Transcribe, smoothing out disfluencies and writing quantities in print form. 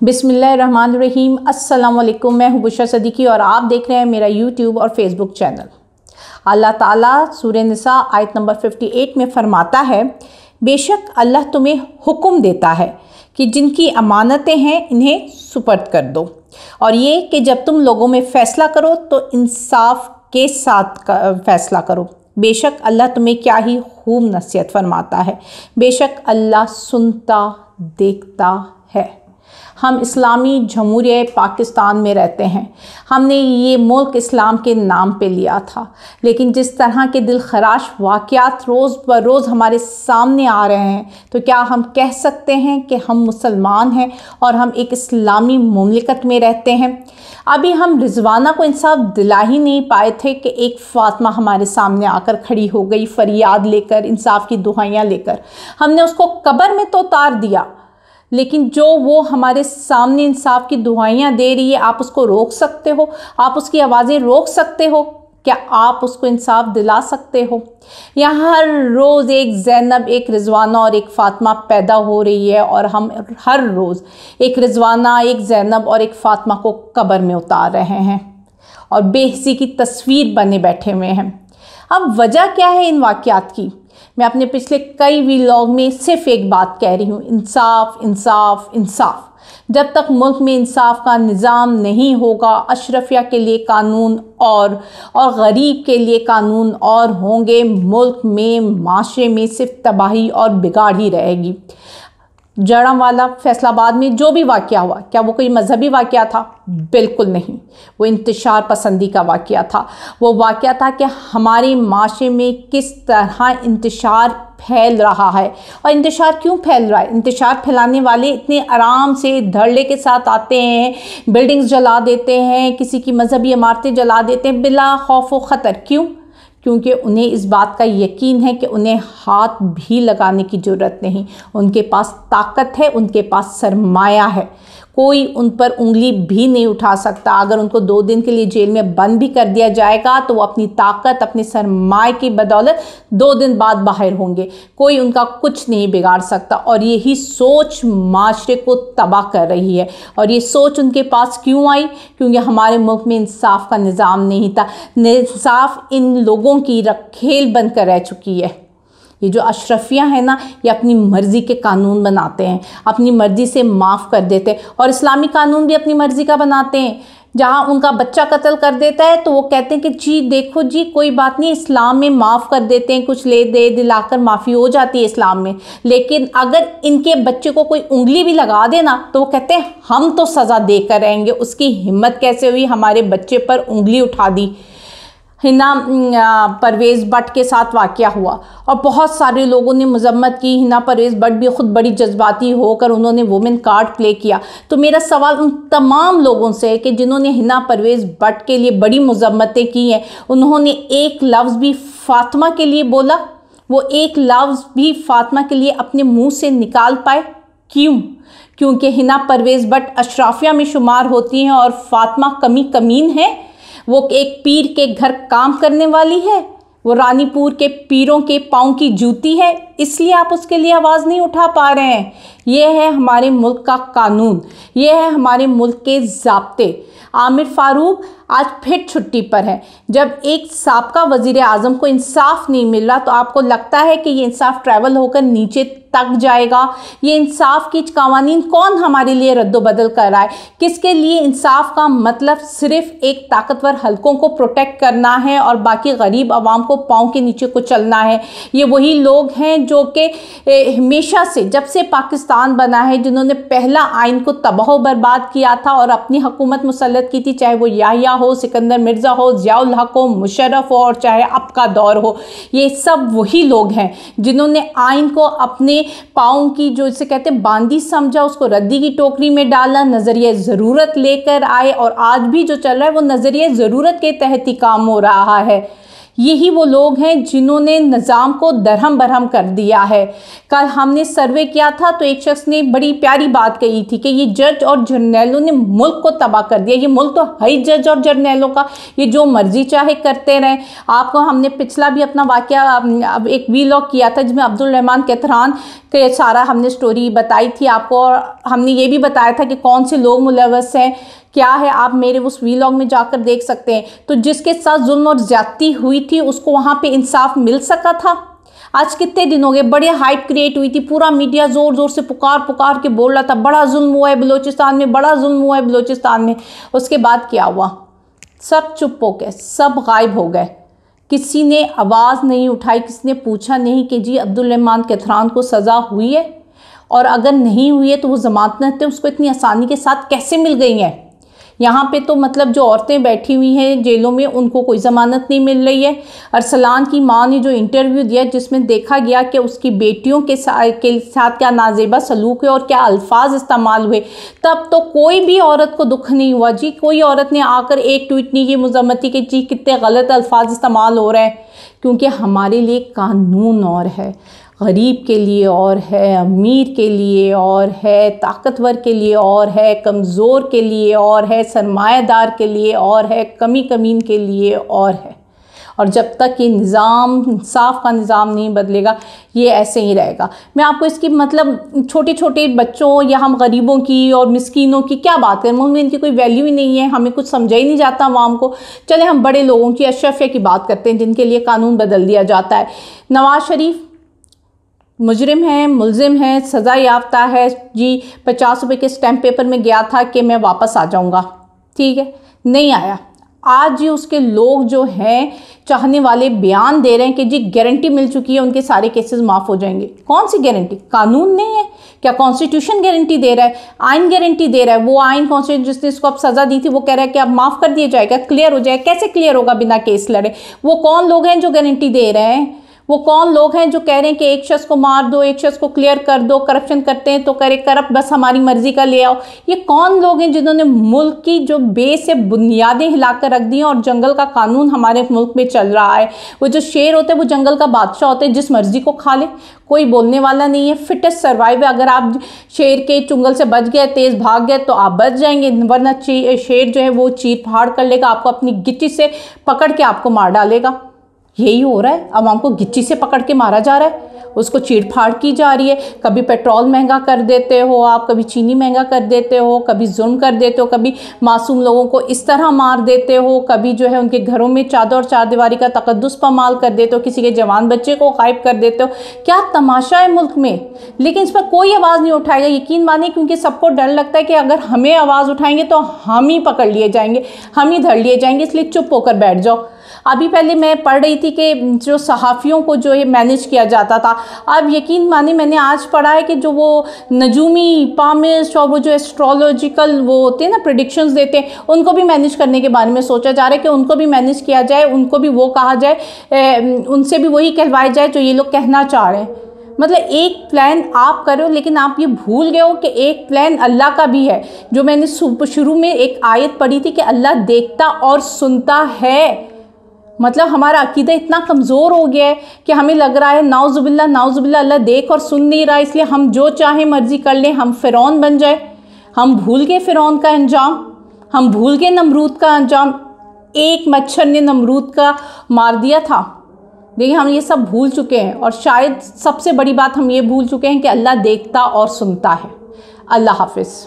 बिस्मिल्लाहिर्रहमानिर्रहीम। अस्सलाम वालेकुम। मैं हूं बुशरा सदीकी और आप देख रहे हैं मेरा यूट्यूब और फेसबुक चैनल। अल्लाह ताला सूरह निसा आयत नंबर 58 में फ़रमाता है, बेशक अल्लाह तुम्हें हुक्म देता है कि जिनकी अमानतें हैं इन्हें सुपर्द कर दो, और ये कि जब तुम लोगों में फ़ैसला करो तो इंसाफ के साथ फ़ैसला करो। बेशक अल्लाह तुम्हें क्या ही खूब नसीहत फरमाता है। बेशक अल्लाह सुनता देखता है। हम इस्लामी जमहूरिया पाकिस्तान में रहते हैं। हमने ये मुल्क इस्लाम के नाम पे लिया था, लेकिन जिस तरह के दिल खराश वाक़यात रोज़ ब रोज़ हमारे सामने आ रहे हैं, तो क्या हम कह सकते हैं कि हम मुसलमान हैं और हम एक इस्लामी मुमलिकत में रहते हैं? अभी हम रिजवाना को इंसाफ दिला ही नहीं पाए थे कि एक फ़ातिमा हमारे सामने आकर खड़ी हो गई, फरियाद लेकर, इंसाफ की दुआएं लेकर। हमने उसको कब्र में तो उतार दिया, लेकिन जो वो हमारे सामने इंसाफ की दुआएं दे रही है, आप उसको रोक सकते हो? आप उसकी आवाज़ें रोक सकते हो? क्या आप उसको इंसाफ दिला सकते हो? यहाँ हर रोज़ एक ज़ैनब, एक रिजवाना और एक फ़ातिमा पैदा हो रही है, और हम हर रोज़ एक रिजवाना, एक ज़ैनब और एक फ़ातिमा को कब्र में उतार रहे हैं और बेहिसी की तस्वीर बने बैठे हुए हैं। अब वजह क्या है इन वाक़यात की? मैं अपने पिछले कई व्लॉग में सिर्फ एक बात कह रही हूँ, इंसाफ इंसाफ इंसाफ। जब तक मुल्क में इंसाफ का निज़ाम नहीं होगा, अशरफिया के लिए कानून और गरीब के लिए कानून और होंगे, मुल्क में, माशरे में सिर्फ तबाही और बिगाड़ ही रहेगी। जड़ांवाला फैसलाबाद में जो भी वाक़या हुआ, क्या वो कोई मजहबी वाक़या था? बिल्कुल नहीं। वो इंतशार पसंदी का वाक़या था। वो वाक़या था कि हमारे माशरे में किस तरह इंतशार फैल रहा है। और इंतशार क्यों फैल रहा है? इंतशार फैलाने वाले इतने आराम से धड़ल्ले के साथ आते हैं, बिल्डिंग्स जला देते हैं, किसी की मजहबी इमारतें जला देते हैं बिला खौफ व ख़तर। क्यों? क्योंकि उन्हें इस बात का यकीन है कि उन्हें हाथ भी लगाने की ज़रूरत नहीं। उनके पास ताकत है, उनके पास सरमाया है, कोई उन पर उंगली भी नहीं उठा सकता। अगर उनको 2 दिन के लिए जेल में बंद भी कर दिया जाएगा तो वो अपनी ताकत, अपने सरमाए की बदौलत 2 दिन बाद बाहर होंगे। कोई उनका कुछ नहीं बिगाड़ सकता। और यही सोच माशरे को तबाह कर रही है। और ये सोच उनके पास क्यों आई? क्योंकि हमारे मुल्क में इंसाफ का निज़ाम नहीं था। इंसाफ इन लोगों की रखेल बनकर रह चुकी है। ये जो अशरफियाँ हैं ना, ये अपनी मर्ज़ी के कानून बनाते हैं, अपनी मर्ज़ी से माफ़ कर देते हैं। और इस्लामी कानून भी अपनी मर्ज़ी का बनाते हैं। जहाँ उनका बच्चा कत्ल कर देता है तो वो कहते हैं कि जी देखो जी, कोई बात नहीं, इस्लाम में माफ़ कर देते हैं, कुछ ले दे दिलाकर माफ़ी हो जाती है इस्लाम में। लेकिन अगर इनके बच्चे को कोई उंगली भी लगा देना तो वो कहते हैं हम तो सज़ा देकर रहेंगे। उसकी हिम्मत कैसे हुई, हमारे बच्चे पर उंगली उठा दी। हिना परवेज़ बट के साथ वाक़या हुआ और बहुत सारे लोगों ने मजम्मत की। हिना परवेज़ बट भी ख़ुद बड़ी जज्बाती होकर उन्होंने वुमेन कार्ड प्ले किया। तो मेरा सवाल उन तमाम लोगों से है कि जिन्होंने हिना परवेज़ बट के लिए बड़ी मजम्मतें की हैं, उन्होंने एक लफ्ज़ भी फ़ातिमा के लिए बोला? वो एक लफ्ज़ भी फ़ातिमा के लिए अपने मुँह से निकाल पाए? क्यों? क्योंकि हिना परवेज़ बट अशराफिया में शुमार होती हैं और फ़ातिमा कमीन है। वो एक पीर के घर काम करने वाली है, वो रानीपुर के पीरों के पाँव की जूती है, इसलिए आप उसके लिए आवाज़ नहीं उठा पा रहे हैं। ये है हमारे मुल्क का कानून, ये है हमारे मुल्क के ज़ाब्ते। आमिर फ़ारूक आज फिर छुट्टी पर है। जब एक साबका वज़ीर आज़म को इंसाफ नहीं मिल रहा तो आपको लगता है कि ये इंसाफ ट्रैवल होकर नीचे तक जाएगा? ये इंसाफ की कवानीन कौन हमारे लिए रद्दोबदल कर रहा है? किसके लिए इंसाफ का मतलब सिर्फ एक ताकतवर हलकों को प्रोटेक्ट करना है और बाकी गरीब आवाम को पाँव के नीचे कुचलना है? ये वही लोग हैं जो कि हमेशा से, जब से पाकिस्तान बना है, जिन्होंने पहला आइन को तबाह बर्बाद किया था और अपनी हुकूमत मुसल्लत की थी, चाहे वो याहिया हो, सिकंदर मिर्ज़ा हो, ज़ियाउल हक हो, मुशर्रफ हो और चाहे अब का दौर हो। ये सब वही लोग हैं जिन्होंने आइन को अपने पाँव की, जो इसे कहते हैं, बांदी समझा, उसको रद्दी की टोकरी में डाला, नज़रिया ज़रूरत लेकर आए और आज भी जो चल रहा है वो नज़रिया ज़रूरत के तहत ही काम हो रहा है। यही वो लोग हैं जिन्होंने निज़ाम को दरहम बरहम कर दिया है। कल हमने सर्वे किया था तो एक शख्स ने बड़ी प्यारी बात कही थी कि ये जज और जर्नैलों ने मुल्क को तबाह कर दिया। ये मुल्क तो है ही जज और जर्नैलों का, ये जो मर्जी चाहे करते रहें। आपको हमने पिछला भी अपना वाक़या अब एक वीलॉग किया था जिसमें अब्दुल रहमान कैथरान के सारा हमने स्टोरी बताई थी आपको, और हमने ये भी बताया था कि कौन से लोग मुलव्वस हैं क्या है। आप मेरे उस वीलॉग में जाकर देख सकते हैं। तो जिसके साथ जुल्म और ज्यादती हुई थी उसको वहाँ पे इंसाफ मिल सका था। आज कितने दिन हो गए, बड़े हाइप क्रिएट हुई थी, पूरा मीडिया ज़ोर ज़ोर से पुकार पुकार के बोल रहा था बड़ा जुल्म हुआ है बलूचिस्तान में, बड़ा जुल्म हुआ है बलूचिस्तान में। उसके बाद क्या हुआ? सब चुप हो गए, सब गायब हो गए। किसी ने आवाज़ नहीं उठाई, किसी ने पूछा नहीं कि जी अब्दुल रहमान कैथरान को सज़ा हुई है, और अगर नहीं हुई है तो वो ज़मानतें उसको इतनी आसानी के साथ कैसे मिल गई हैं। यहाँ पे तो मतलब जो औरतें बैठी हुई हैं जेलों में उनको कोई ज़मानत नहीं मिल रही है। अरसलान की माँ ने जो इंटरव्यू दिया जिसमें देखा गया कि उसकी बेटियों के साथ क्या नाजेबा सलूक है और क्या अल्फाज इस्तेमाल हुए, तब तो कोई भी औरत को दुख नहीं हुआ जी। कोई औरत ने आकर एक ट्वीट नहीं की मुज़म्मती के जी कितने गलत अल्फाज इस्तेमाल हो रहे हैं, क्योंकि हमारे लिए कानून और है, गरीब के लिए और है, अमीर के लिए और है, ताकतवर के लिए और है, कमज़ोर के लिए और है, सरमायादार के लिए और है, कमी कमीन के लिए और है। और जब तक ये निज़ाम, इंसाफ का निज़ाम नहीं बदलेगा ये ऐसे ही रहेगा। मैं आपको इसकी मतलब छोटे छोटे बच्चों या हम गरीबों की और मिस्कीनों की क्या बात करें, उनमें इनकी कोई वैल्यू ही नहीं है, हमें कुछ समझा ही नहीं जाता आवाम को। चले हम बड़े लोगों की, अशरफिया की बात करते हैं जिनके लिए कानून बदल दिया जाता है। नवाज शरीफ मुजरिम है, मुलजिम है, सज़ा याफ्ता है जी। 50 रुपये के स्टैम्प पेपर में गया था कि मैं वापस आ जाऊंगा, ठीक है, नहीं आया। आज जी उसके लोग जो हैं चाहने वाले बयान दे रहे हैं कि जी गारंटी मिल चुकी है, उनके सारे केसेस माफ़ हो जाएंगे। कौन सी गारंटी? कानून नहीं है क्या? कॉन्स्टिट्यूशन गारंटी दे रहा है, आइन गारंटी दे रहा है। वो आइन कॉन्स्टिट्यूशन जिसने इसको अब सज़ा दी थी वो कह रहा है कि अब माफ़ कर दिया जाएगा, क्लियर हो जाएगा। कैसे क्लियर होगा बिना केस लड़े? वो कौन लोग हैं जो गारंटी दे रहे हैं? वो कौन लोग हैं जो कह रहे हैं कि एक शख्स को मार दो, एक शख्स को क्लियर कर दो, करप्शन करते हैं तो करे करप्ट, बस हमारी मर्जी का ले आओ। ये कौन लोग हैं जिन्होंने मुल्क की जो बेस है बुनियादें हिलाकर रख दी हैं और जंगल का कानून हमारे मुल्क में चल रहा है। वो जो शेर होते हैं वो जंगल का बादशाह होते हैं, जिस मर्जी को खा ले, कोई बोलने वाला नहीं है। फिटेस्ट सर्वाइव है। अगर आप शेर के चुंगल से बच गए, तेज़ भाग गए तो आप बच जाएंगे, वरना शेर जो है वो चीर फाड़ कर लेगा, आपको अपनी गिट्टी से पकड़ के आपको मार डालेगा। यही हो रहा है, अवाम को गिच्ची से पकड़ के मारा जा रहा है, उसको चीड़ फाड़ की जा रही है। कभी पेट्रोल महंगा कर देते हो आप, कभी चीनी महंगा कर देते हो, कभी जुल्म कर देते हो, कभी मासूम लोगों को इस तरह मार देते हो, कभी जो है उनके घरों में चादर और चारदीवारी का तकद्दुस पामाल कर देते हो, किसी के जवान बच्चे को गायब कर देते हो। क्या तमाशा है मुल्क में। लेकिन इस पर कोई आवाज़ नहीं उठाएगा, यकीन मानिए, क्योंकि सबको डर लगता है कि अगर हमें आवाज़ उठाएंगे तो हम ही पकड़ लिए जाएंगे, हम ही धर लिए जाएंगे, इसलिए चुप होकर बैठ जाओ। अभी पहले मैं पढ़ रही थी कि जो सहाफ़ियों को जो ये मैनेज किया जाता था, अब यकीन मानिए मैंने आज पढ़ा है कि जो वो नजूमी पामिस्ट और वो जो एस्ट्रोलॉजिकल वो होते हैं ना, प्रेडिक्शंस देते हैं, उनको भी मैनेज करने के बारे में सोचा जा रहा है कि उनको भी मैनेज किया जाए, उनको भी वो कहा जाए, उनसे भी वही कहलवाया जाए जो ये लोग कहना चाह रहे हैं। मतलब एक प्लान आप करो, लेकिन आप ये भूल गए हो कि एक प्लान अल्लाह का भी है। जो मैंने शुरू में एक आयत पढ़ी थी कि अल्लाह देखता और सुनता है। मतलब हमारा अकीदा इतना कमज़ोर हो गया है कि हमें लग रहा है नाउज़ुबिल्लाह अल्लाह देख और सुन नहीं रहा, इसलिए हम जो चाहे मर्जी कर लें, हम फ़िरौन बन जाए। हम भूल गए फ़िरौन का अंजाम, हम भूल गए नमरूद का अंजाम। एक मच्छर ने नमरूद का मार दिया था। देखिए हम ये सब भूल चुके हैं, और शायद सबसे बड़ी बात हम ये भूल चुके हैं कि अल्लाह देखता और सुनता है। अल्लाह हाफ़िज़।